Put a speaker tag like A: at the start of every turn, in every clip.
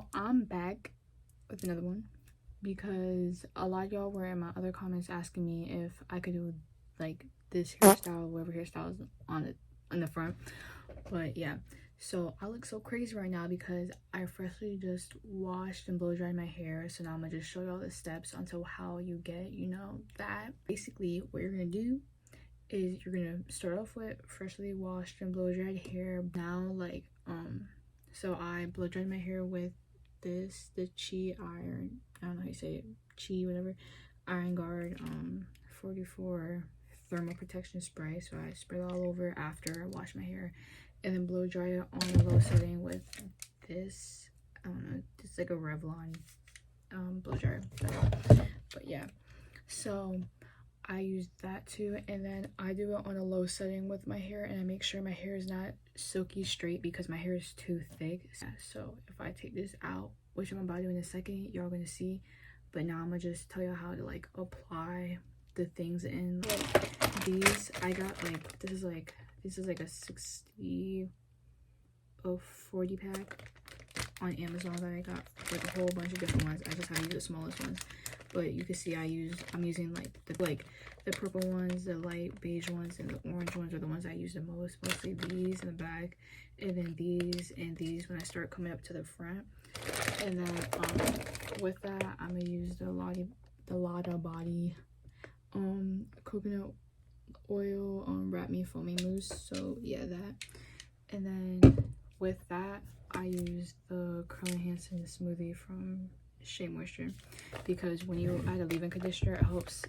A: So I'm back with another one because a lot of y'all were in my other comments asking me if I could do like this hairstyle, whatever hairstyle is on the front. But yeah, so I look so crazy right now because I freshly just washed and blow dried my hair. So now I'm gonna just show y'all the steps until how you get, you know, that. Basically what you're gonna do is you're gonna start off with freshly washed and blow dried hair. Now like so I blow dried my hair with the Chi iron, I don't know how you say it, Chi whatever, Iron Guard 44 thermal protection spray. So I spray it all over after I wash my hair, and then blow dry it on a low setting with this, I don't know, it's like a Revlon blow dryer. But yeah, so I use that too, and then I do it on a low setting with my hair, and I make sure my hair is not silky straight because my hair is too thick. So if I take this out, which I'm about to do in a second, y'all gonna see, but now I'm gonna just tell you how to like apply the things in. Like these, I got like, this is like a 60 or 40 pack on Amazon that I got, like a whole bunch of different ones. I just have to use the smallest ones. But you can see I'm using like the purple ones, the light beige ones, and the orange ones are the ones I use the most. Mostly these in the back, and then these and these when I start coming up to the front. And then with that, I'm gonna use the Lotta body coconut oil wrap me foamy mousse. So yeah, that. And then with that, I use the Curl Enhancing Smoothie from Shea Moisture, because when you add a leave-in conditioner, it helps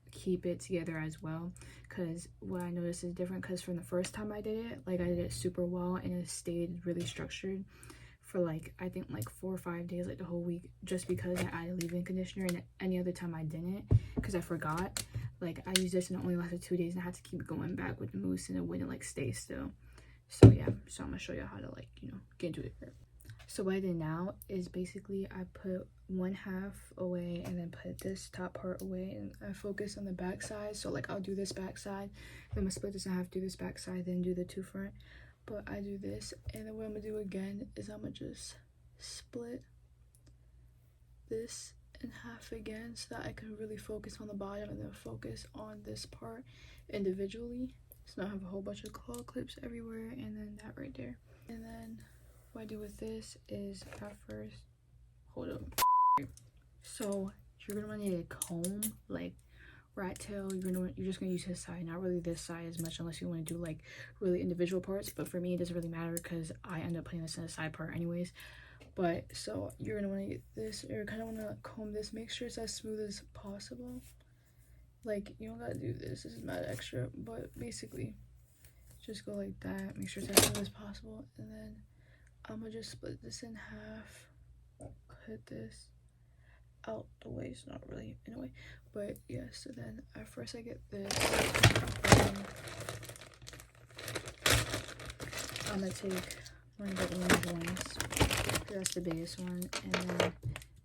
A: keep it together as well. Because what I noticed is different, because from the first time I did it, like I did it super well and it stayed really structured for like I think like 4 or 5 days, like the whole week, just because I added leave-in conditioner. And any other time I didn't, because I forgot, like I used this and it only lasted 2 days and I had to keep going back with the mousse and it wouldn't like stay still. So yeah, so I'm gonna show you how to like, you know, get into it. So what I did now is basically I put one half away and then put this top part away, and I focus on the back side. So like I'll do this back side, then I'm gonna split this in half, do this back side, then do the two front. But I do this, and then what I'm gonna do again is I'm gonna just split this in half again so that I can really focus on the bottom and then focus on this part individually. So now I have a whole bunch of claw clips everywhere, and then that right there. And then what I do with this is at first, hold up. So you're gonna want to need a comb, like rat tail. You're just gonna use his side, not really this side as much, unless you want to do like really individual parts. But for me, it doesn't really matter because I end up putting this in a side part anyways. But so you're gonna want to get this, or kind of want to comb this. Make sure it's as smooth as possible. Like you don't gotta do this. This is mad extra, but basically, just go like that. Make sure it's as smooth as possible, and then I'm gonna just split this in half, put this out the way. It's not really in a way, but yeah. So then at first I get this, I'm gonna take one of the orange ones, that's the biggest one, and then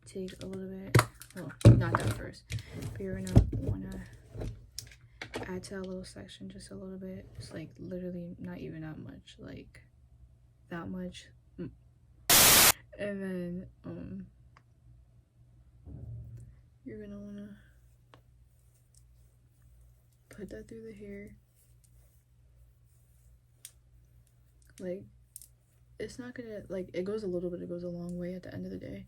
A: take a little bit, well, not that first, but you're gonna wanna add to that little section just a little bit. It's like literally not even that much, like that much. And then you're gonna wanna put that through the hair. Like it's not gonna, like, it goes a little bit, it goes a long way at the end of the day.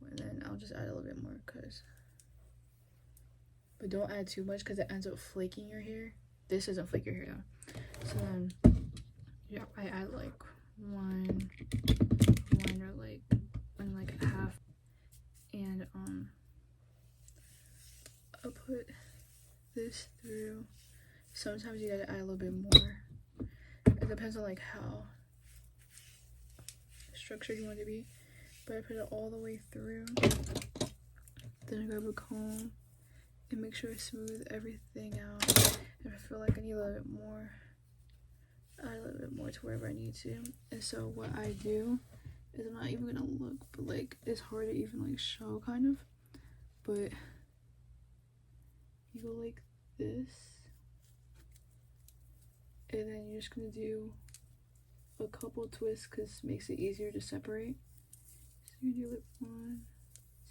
A: And then I'll just add a little bit more, but don't add too much because it ends up flaking your hair. This doesn't flake your hair though. So then yeah, I add like one or like a half, and I'll put this through. Sometimes you gotta add a little bit more. It depends on like how structured you want it to be, but I put it all the way through. Then I grab a comb and make sure I smooth everything out. If I feel like I need a little bit more, add a little bit more to wherever I need to. And so what I do is, I'm not even gonna look, but like it's hard to even like show kind of, but you go like this, and then you're just gonna do a couple twists because it makes it easier to separate. So You do it 1,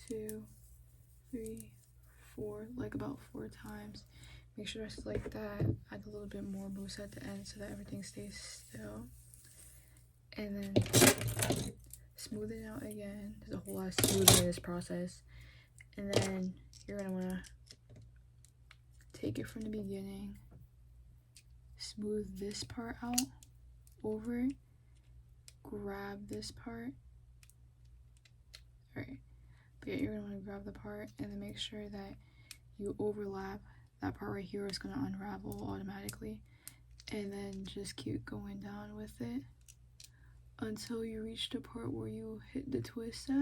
A: 2, 3, 4, like about 4 times. Make sure it's like that. Add a little bit more mousse at the end so that everything stays still. And then smooth it out again. There's a whole lot of smoothing in this process. And then you're gonna wanna take it from the beginning, smooth this part out over it, grab this part. Alright, but yeah, you're gonna wanna grab the part and then make sure that you overlap that part right here. Is gonna unravel automatically, and then just keep going down with it until you reach the part where you hit the twist at,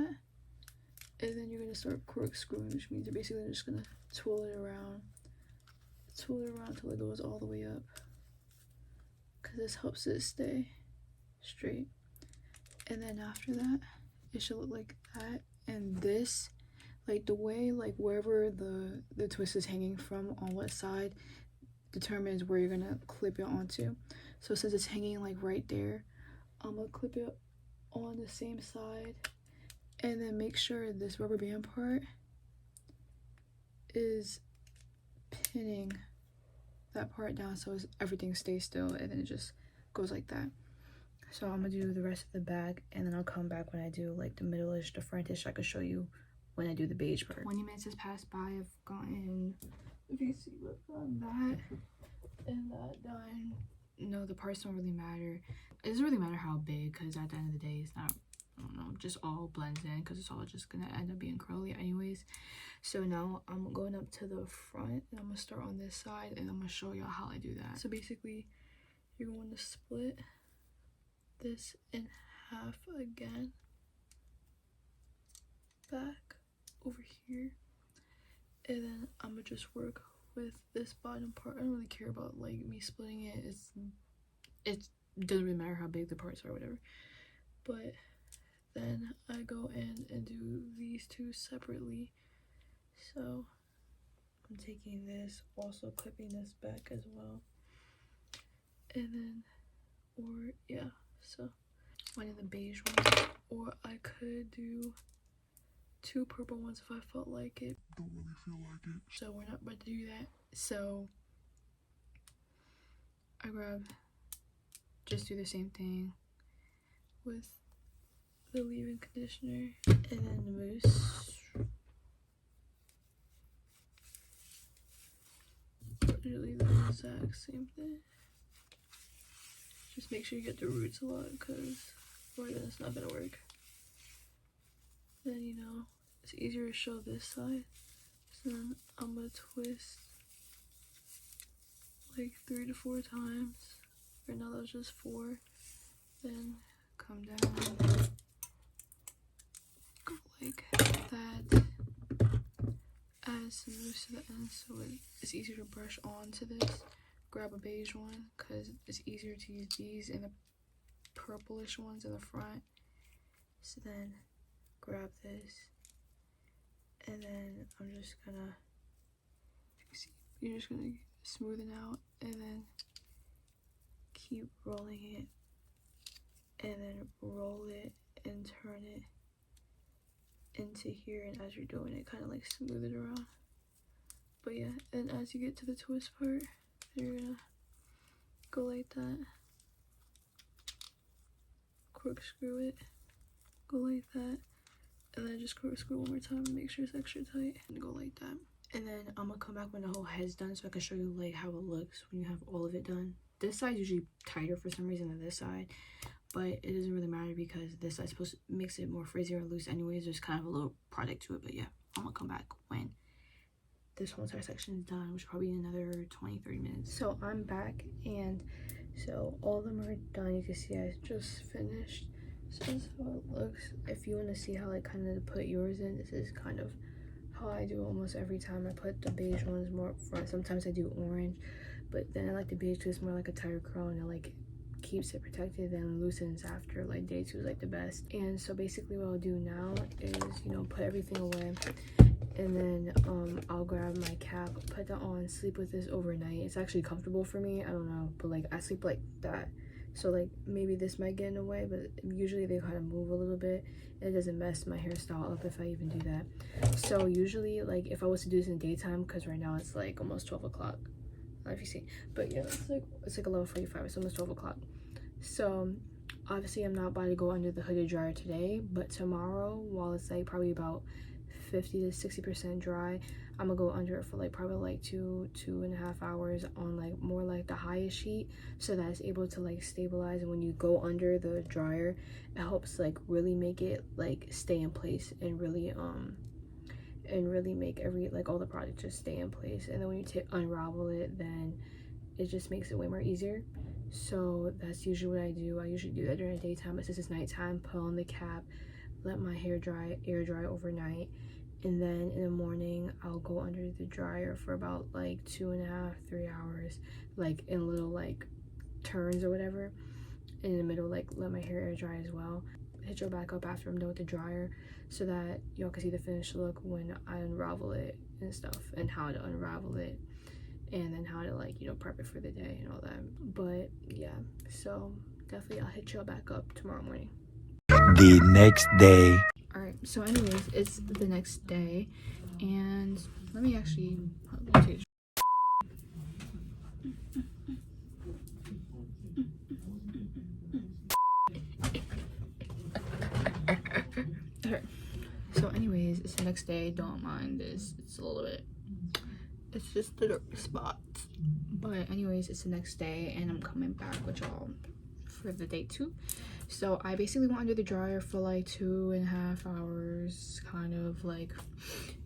A: and then you're gonna start corkscrewing, which means you're basically just gonna twirl it around until it goes all the way up, because this helps it stay straight. And then after that, it should look like that. And this, like the way, like wherever the twist is hanging from on what side determines where you're gonna clip it onto. So since it's hanging like right there, I'm gonna clip it on the same side, and then make sure this rubber band part is pinning that part down so everything stays still, and then it just goes like that. So I'm gonna do the rest of the bag, and then I'll come back when I do like the middle-ish, the frontish. I can show you when I do the beige part. 20 minutes has passed by. I've gotten, if you see, I've gotten that and that done. No, the parts don't really matter. It doesn't really matter how big, because at the end of the day, it's not, I don't know, just all blends in, because it's all just gonna end up being curly anyways. So now I'm going up to the front, and I'm gonna start on this side, and I'm gonna show y'all how I do that. So basically, you're going to split this in half again, back over here, and then I'm gonna just work with this bottom part. I don't really care about like me splitting it. It doesn't really matter how big the parts are or whatever. But then I go in and do these two separately. So I'm taking this, also clipping this back as well, and then, or yeah, so one of the beige ones, or I could do 2 purple ones if I felt like it. Don't really feel like it, so we're not about to do that. So I just do the same thing with the leave-in conditioner and then the mousse. Literally the exact same thing. Just make sure you get the roots a lot, because or then it's not gonna work. Then, you know, it's easier to show this side. So then I'm gonna twist like 3 to 4 times. Right now that was just 4. Then come down, go like that. Add some mousse to the end so it's easier to brush onto this. Grab a beige one, because it's easier to use these and the purplish ones in the front. So then grab this, and then I'm just gonna, you're just gonna smooth it out, and then keep rolling it, and then roll it and turn it into here, and as you're doing it, kind of like smooth it around. But yeah, and as you get to the twist part, you're gonna go like that, corkscrew it, go like that, and then just corkscrew one more time and make sure it's extra tight, and go like that. And then I'm gonna come back when the whole head's done so I can show you like how it looks when you have all of it done. This side's usually tighter for some reason than this side, but it doesn't really matter because this side's supposed to makes it more frizzy or loose anyways. There's kind of a little product to it, but yeah, I'm gonna come back when this whole entire section is done, which will probably be another 20-30 minutes. So I'm back, and so all of them are done. You can see I just finished. So this is how it looks. If you want to see how like kind of to put yours in, this is kind of how I do almost every time. I put the beige ones more up front. Sometimes I do orange, but then I like the beige because it's more like a tighter curl, and it like keeps it protected and loosens after. Like day 2 is like the best. And so basically what I'll do now is, you know, put everything away, and then I'll grab my cap, put that on, sleep with this overnight. It's actually comfortable for me. I don't know, but like I sleep like that So like maybe this might get in the way, but usually they kind of move a little bit and it doesn't mess my hairstyle up if I even do that. So usually like if I was to do this in the daytime, because right now it's like almost 12 o'clock, I don't know if you see, but yeah, it's like 11:45. It's almost 12 o'clock. So obviously I'm not about to go under the hooded dryer today, but tomorrow, while it's like probably about 50 to 60% dry, I'm gonna go under it for like probably like 2.5 hours on like more like the highest sheet, so that it's able to like stabilize. And when you go under the dryer, it helps like really make it like stay in place and really make every like all the product just stay in place. And then when you unravel it, then it just makes it way more easier. So that's usually what I do. I usually do that during the daytime, but since it's nighttime, put on the cap, let my hair air dry overnight, and then in the morning I'll go under the dryer for about like 2.5 3 hours, like in little like turns or whatever. In the middle, like let my hair air dry as well. Hit your back up after I'm done with the dryer, so that y'all can see the finished look when I unravel it and stuff, and how to unravel it, and then how to like, you know, prep it for the day and all that. But yeah, so definitely I'll hit y'all back up tomorrow morning.
B: The next day.
A: All right, so anyways, it's the next day, and let me actually take okay. So anyways, it's the next day. Don't mind this, it's a little bit, it's just the dark spots. But anyways, it's the next day and I'm coming back with y'all for the day 2. So I basically went under the dryer for like 2.5 hours, kind of like,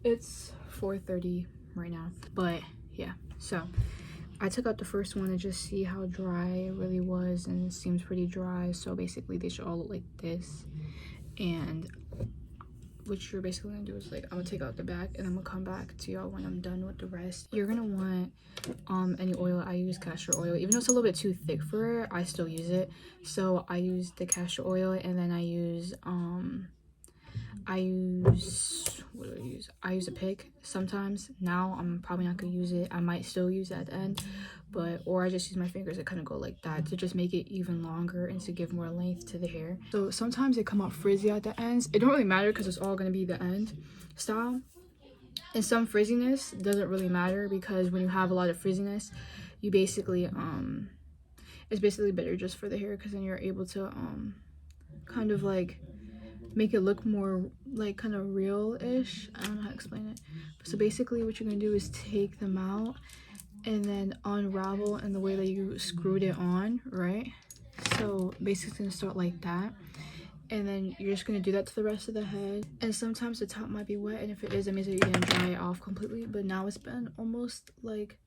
A: it's 4:30 right now. But yeah, so I took out the first one to just see how dry it really was, and it seems pretty dry. So basically they should all look like this. And what you're basically gonna do is like, I'm gonna take out the back and I'm gonna come back to y'all when I'm done with the rest. You're gonna want any oil. I use castor oil, even though it's a little bit too thick for it, I still use it. So I use the castor oil, and then I use what do I use? I use a pick sometimes. Now I'm probably not gonna use it. I might still use it at the end, but or I just use my fingers to kind of go like that to just make it even longer and to give more length to the hair. So sometimes they come out frizzy at the ends. It don't really matter because it's all gonna be the end style. And some frizziness doesn't really matter, because when you have a lot of frizziness, you basically it's basically better just for the hair, because then you're able to kind of like make it look more like kind of real-ish. I don't know how to explain it. So basically what you're gonna do is take them out and then unravel in the way that you screwed it on, right? So basically it's gonna start like that, and then you're just gonna do that to the rest of the head. And sometimes the top might be wet, and if it is, it means that you're gonna dry it off completely. But now it's been almost like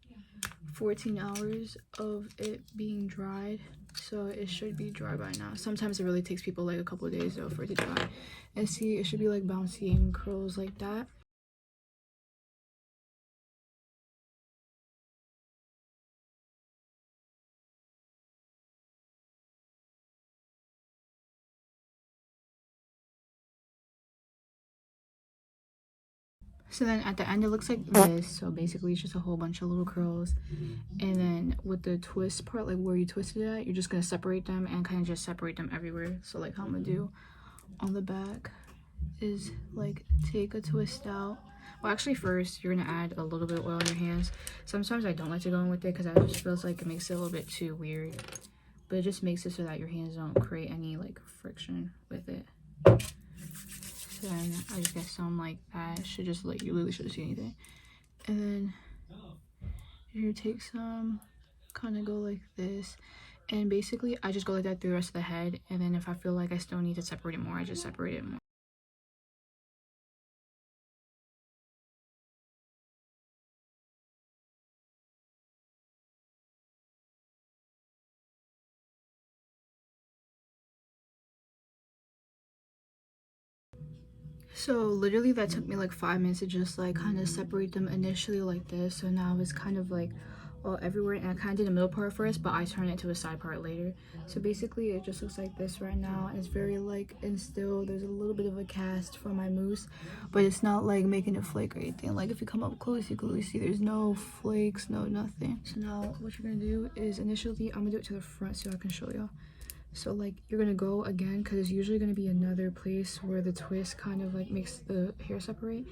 A: 14 hours of it being dried, so it should be dry by now. Sometimes it really takes people like a couple of days though for it to dry. And see, it should be like bouncy and curls like that. So then at the end it looks like this. So basically it's just a whole bunch of little curls, and then with the twist part, like where you twisted it at, you're just gonna separate them and kind of just separate them everywhere. So like how I'm gonna do on the back is like take a twist out. Well, actually first you're gonna add a little bit of oil on your hands. Sometimes I don't like to go in with it because I just feels like it makes it a little bit too weird, but it just makes it so that your hands don't create any like friction with it. So then I just get some like that. Should just like, you literally shouldn't see anything. And then you take some, kind of go like this, and basically I just go like that through the rest of the head. And then if I feel like I still need to separate it more, I just separate it more. So literally that took me like 5 minutes to just like kind of separate them initially like this. So now it's kind of like all everywhere, and I kind of did the middle part first, but I turned it to a side part later. So basically it just looks like this right now. It's very like, and still there's a little bit of a cast for my mousse, but it's not like making it flake or anything. Like if you come up close, you can really see there's no flakes, no nothing. So now what you're gonna do is, initially I'm gonna do it to the front so I can show y'all. So like you're gonna go again, because there's usually gonna be another place where the twist kind of like makes the hair separate,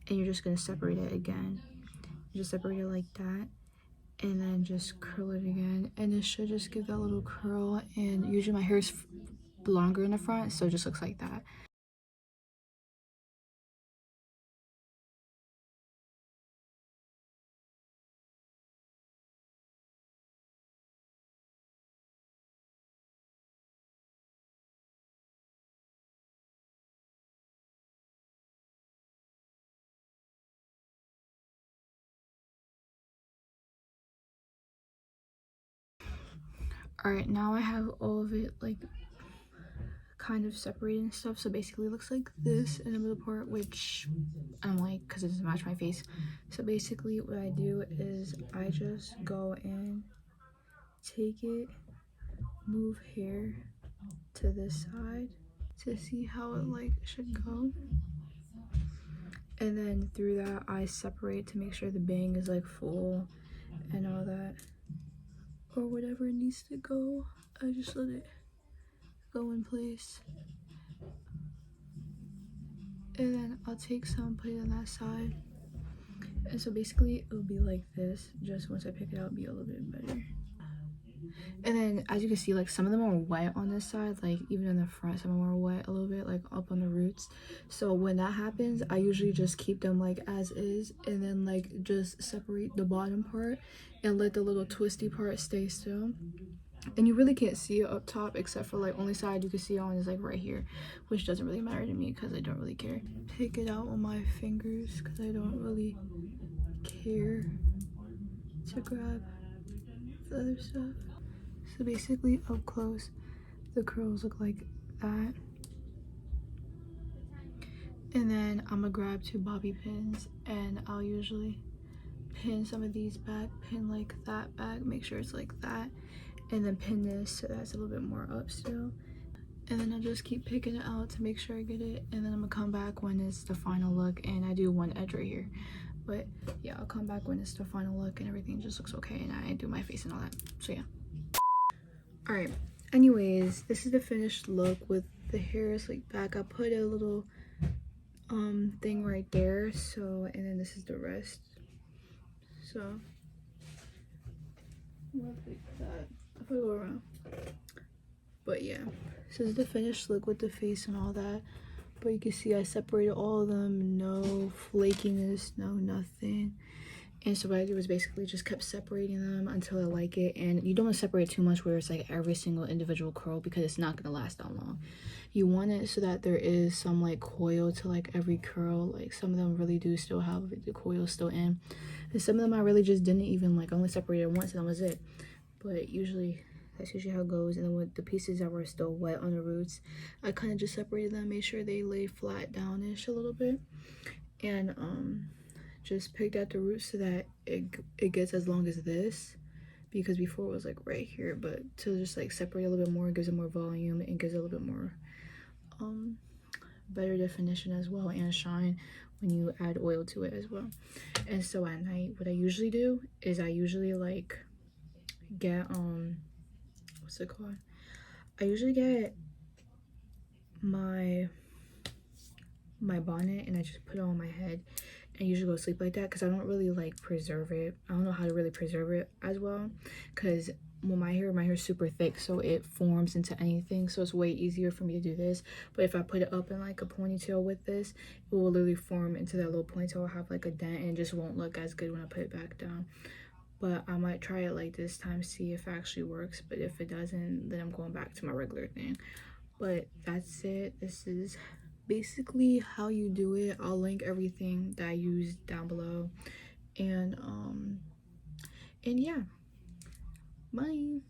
A: and you're just gonna separate it again. You just separate it like that, and then just curl it again, and it should just give that little curl. And usually my hair is longer in the front, so it just looks like that. All right, now I have all of it like kind of separated and stuff, so basically it looks like this in the middle part, which I don't like because it doesn't match my face. So basically what I do is I just go and take it, move hair to this side to see how it like should go, and then through that I separate to make sure the bang is like full and all that, or whatever it needs to go. I just let it go in place, and then I'll take some, put it on that side, and so basically it'll be like this. Just once I pick it out, it'll be a little bit better. And then as you can see, like some of them are wet on this side, like even in the front some of them are wet a little bit, like up on the roots. So when that happens, I usually just keep them like as is, and then like just separate the bottom part and let the little twisty part stay still. And you really can't see it up top, except for like only side you can see on is like right here, which doesn't really matter to me because I don't really care. Pick it out on my fingers because I don't really care to grab the other stuff. So basically up close the curls look like that, and then I'm gonna grab 2 bobby pins, and I'll usually pin some of these back, pin like that back, make sure it's like that, and then pin this so that's a little bit more up still, and then I'll just keep picking it out to make sure I get it, and then I'm gonna come back when it's the final look, and I do one edge right here. But yeah, I'll come back when it's the final look and everything just looks okay, and I do my face and all that. So yeah. All right, anyways, this is the finished look with the hairs like back. I put a little thing right there, so, and then this is the rest. So like that. I'll put it all around. But yeah, this is the finished look with the face and all that. But you can see I separated all of them, no flakiness, no nothing. And so what I do is basically just kept separating them until I like it. And you don't want to separate too much where it's like every single individual curl, because it's not going to last that long. You want it so that there is some like coil to like every curl. Like some of them really do still have the coil still in, and some of them I really just didn't even like, only separated once and that was it. But usually that's usually how it goes. And then with the pieces that were still wet on the roots, I kind of just separated them, made sure they lay flat down-ish a little bit, and just picked out the roots so that it gets as long as this, because before it was like right here. But to just like separate a little bit more, it gives it more volume and gives it a little bit more better definition as well, and shine when you add oil to it as well. And so at night what I usually do is I usually like get what's it called, I usually get my bonnet and I just put it on my head and usually go to sleep like that, because I don't really like preserve it. I don't know how to really preserve it as well, because when my hair is super thick, so it forms into anything, so it's way easier for me to do this. But if I put it up in like a ponytail with this, it will literally form into that little ponytail. I'll have like a dent and it just won't look as good when I put it back down. But I might try it like this time, see if it actually works. But if it doesn't, then I'm going back to my regular thing. But that's it. This is basically how you do it. I'll link everything that I used down below. And yeah, bye.